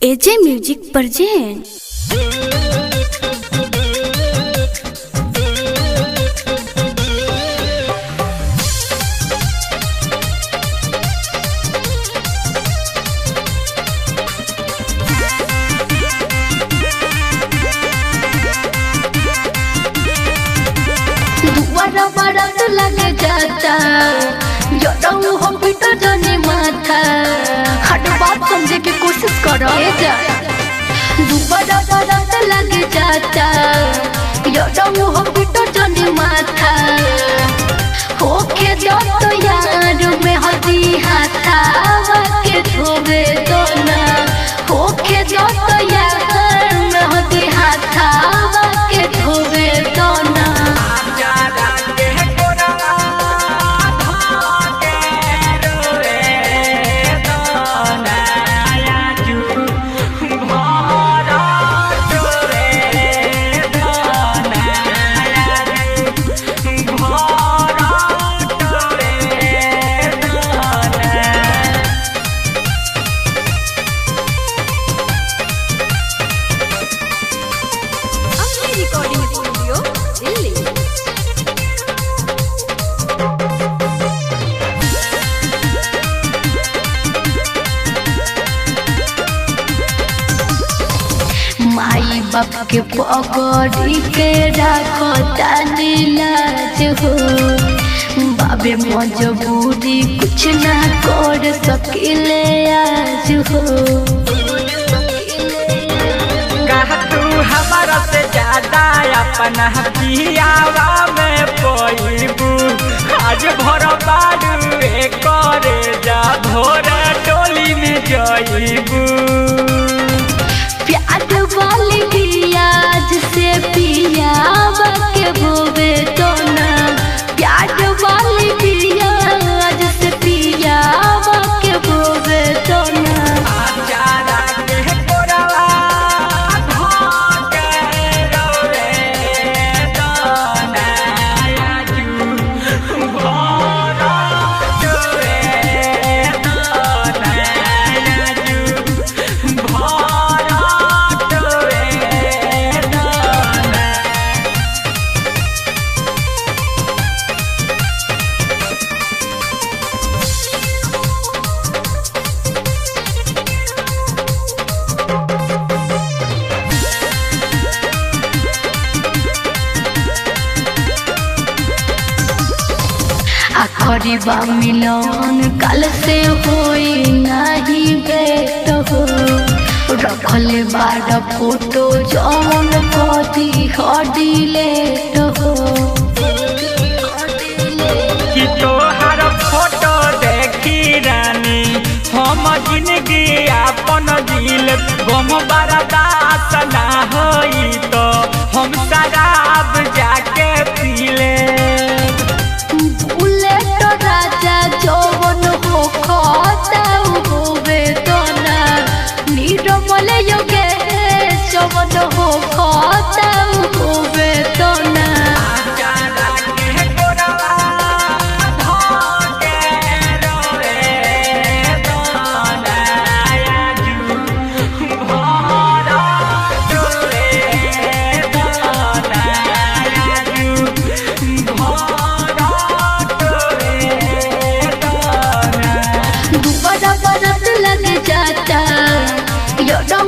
एजे music present. दुआरा बरत लग जाता जड़ऊ हो पीटर जने माथा हर बात समझे की कोशिश करो जा। दुआरा बरत लग जाता जड़ऊ हो पीटर जने माथा होके जो तो यार में हदी हाथा के धोबे तो ना होके जो तो यार में हदी हाथा के धोबे तो ना। माई बाप के पकड़ी के रखो तानी लाज हो बाबे मजबूरी कुछ ना कर सकिले आज हो। तू हमारा से ज्यादा अपना पियावा में पईबू आज भर बारू करे जा भोर टोली में जईबू। प्यार वाली पियाज से पियावा के बोबे तो ना प्यार वाली पियाज से पियावा के बोबे तो ना। आखरी बा मिलन कल से होई नहीं बेट हो रखले बार फोटो जौन कदी हडिलेट हो। कि तोहार फोटो देखी रानी हम जिंदगी अपन दिल गम बर्दाश्त ना होई तो हम शराब जाके पीले। बुलेट राजा जौन हो खताऊ होबे तो ना नीरमल योगे जौन हो खताऊ होबे तो ना। बरत लग जाता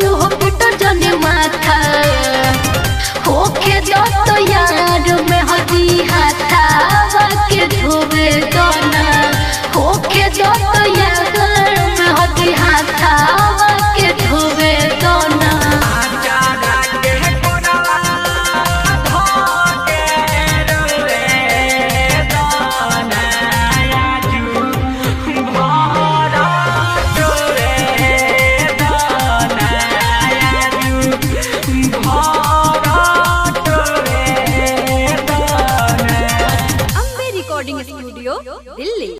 हो पीटर जने माथा होके जो तो